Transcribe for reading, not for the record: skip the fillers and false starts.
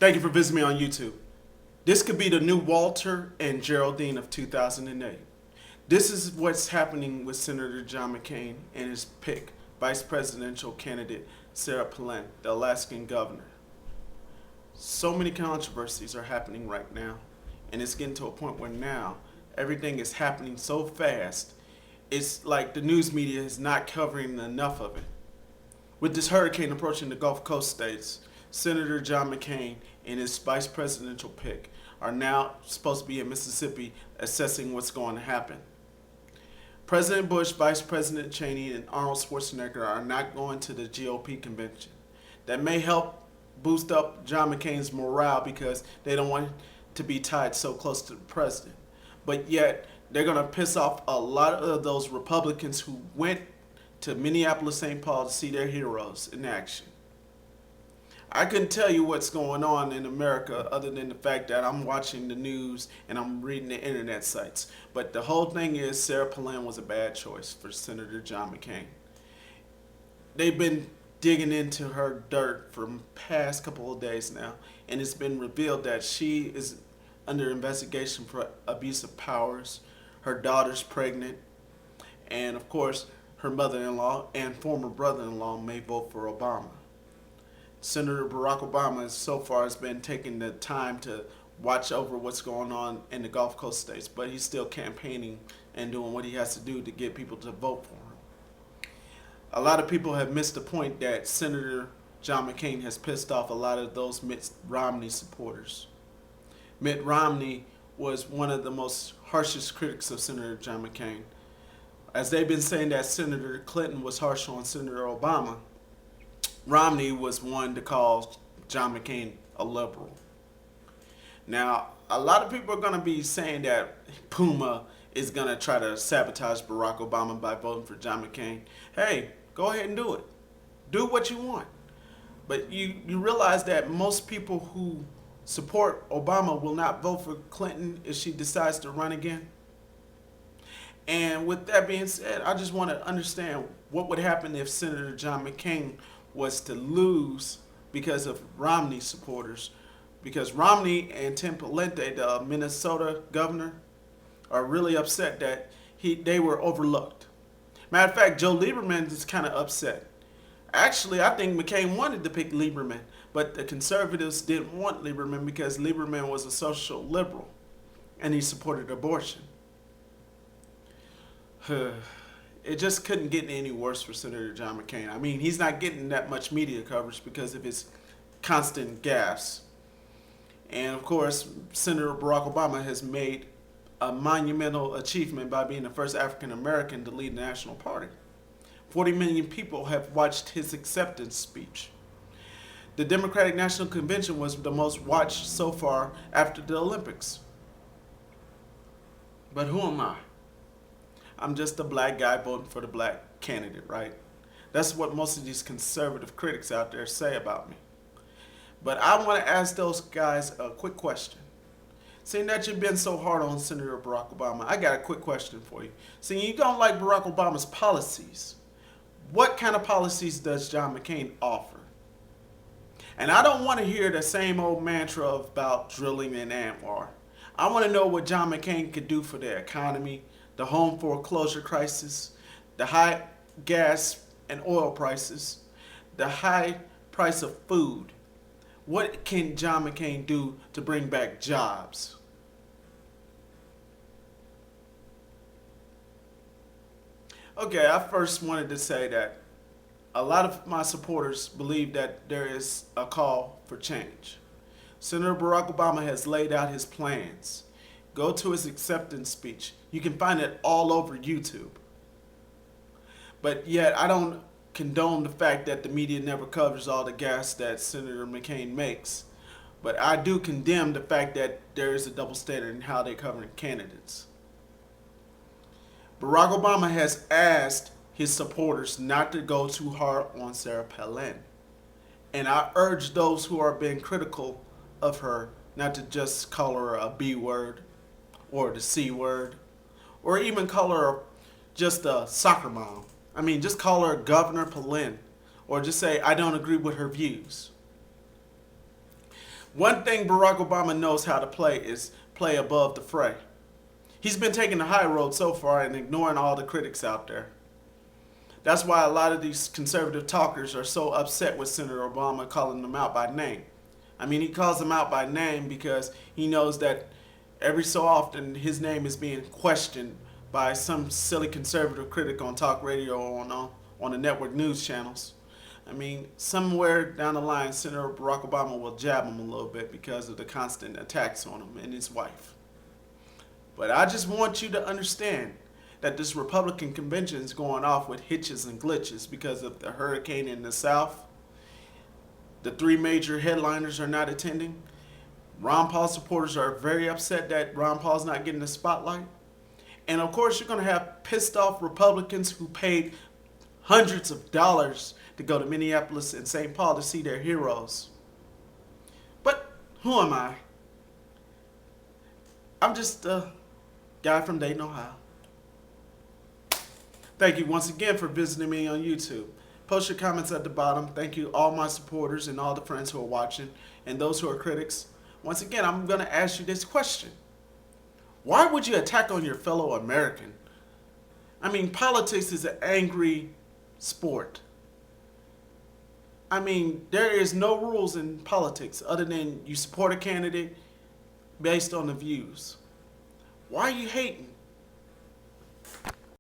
Thank you for visiting me on YouTube. This could be the new Walter and Geraldine of 2008. This is what's happening with Senator John McCain and his pick, vice presidential candidate Sarah Palin, the Alaskan governor. So many controversies are happening right now, and it's getting to a point where now everything is happening so fast, it's like the news media is not covering enough of it. With this hurricane approaching the Gulf Coast states, Senator John McCain and his vice presidential pick are now supposed to be in Mississippi assessing what's going to happen. President Bush, Vice President Cheney, and Arnold Schwarzenegger are not going to the GOP convention. That may help boost up John McCain's morale because they don't want to be tied so close to the president. But yet, they're going to piss off a lot of those Republicans who went to Minneapolis, St. Paul to see their heroes in action. I couldn't tell you what's going on in America other than the fact that I'm watching the news and I'm reading the internet sites. But the whole thing is Sarah Palin was a bad choice for Senator John McCain. They've been digging into her dirt for the past couple of days now, and it's been revealed that she is under investigation for abuse of powers. Her daughter's pregnant, and of course, her mother-in-law and former brother-in-law may vote for Obama. Senator Barack Obama so far has been taking the time to watch over what's going on in the Gulf Coast states, but he's still campaigning and doing what he has to do to get people to vote for him. A lot of people have missed the point that Senator John McCain has pissed off a lot of those Mitt Romney supporters. Mitt Romney was one of the most harshest critics of Senator John McCain. As they've been saying that Senator Clinton was harsh on Senator Obama, Romney was one to call John McCain a liberal. Now, a lot of people are going to be saying that Puma is going to try to sabotage Barack Obama by voting for John McCain. Hey, go ahead and do it. Do what you want. But you realize that most people who support Obama will not vote for Clinton if she decides to run again. And with that being said, I just want to understand what would happen if Senator John McCain was to lose because of Romney supporters. Because Romney and Tim Pawlenty, the Minnesota governor, are really upset that they were overlooked. Matter of fact, Joe Lieberman is kind of upset. Actually, I think McCain wanted to pick Lieberman, but the conservatives didn't want Lieberman because Lieberman was a social liberal and he supported abortion. It just couldn't get any worse for Senator John McCain. I mean, he's not getting that much media coverage because of his constant gaffes. And of course, Senator Barack Obama has made a monumental achievement by being the first African American to lead the National Party. 40 million people have watched his acceptance speech. The Democratic National Convention was the most watched so far after the Olympics. But who am I? I'm just a black guy voting for the black candidate, right? That's what most of these conservative critics out there say about me. But I want to ask those guys a quick question. Seeing that you've been so hard on Senator Barack Obama, I got a quick question for you. Seeing you don't like Barack Obama's policies, what kind of policies does John McCain offer? And I don't want to hear the same old mantra about drilling in Anwar. I want to know what John McCain could do for the economy, the home foreclosure crisis, the high gas and oil prices, the high price of food. What can John McCain do to bring back jobs? Okay, I first wanted to say that a lot of my supporters believe that there is a call for change. Senator Barack Obama has laid out his plans. Go to his acceptance speech. You can find it all over YouTube. But yet, I don't condone the fact that the media never covers all the gas that Senator McCain makes. But I do condemn the fact that there is a double standard in how they cover candidates. Barack Obama has asked his supporters not to go too hard on Sarah Palin. And I urge those who are being critical of her not to just call her a B word or the C word, or even call her just a soccer mom. I mean, just call her Governor Palin, or just say, I don't agree with her views. One thing Barack Obama knows how to play is play above the fray. He's been taking the high road so far and ignoring all the critics out there. That's why a lot of these conservative talkers are so upset with Senator Obama calling them out by name. I mean, he calls them out by name because he knows that every so often his name is being questioned by some silly conservative critic on talk radio or on the network news channels. I mean, somewhere down the line, Senator Barack Obama will jab him a little bit because of the constant attacks on him and his wife. But I just want you to understand that this Republican convention is going off with hitches and glitches because of the hurricane in the South. The three major headliners are not attending. Ron Paul supporters are very upset that Ron Paul's not getting the spotlight. And of course, you're going to have pissed off Republicans who paid hundreds of dollars to go to Minneapolis and St. Paul to see their heroes. But who am I? I'm just a guy from Dayton, Ohio. Thank you once again for visiting me on YouTube. Post your comments at the bottom. Thank you all my supporters and all the friends who are watching and those who are critics. Once again, I'm going to ask you this question. Why would you attack on your fellow American? I mean, politics is an angry sport. I mean, there is no rules in politics other than you support a candidate based on the views. Why are you hating?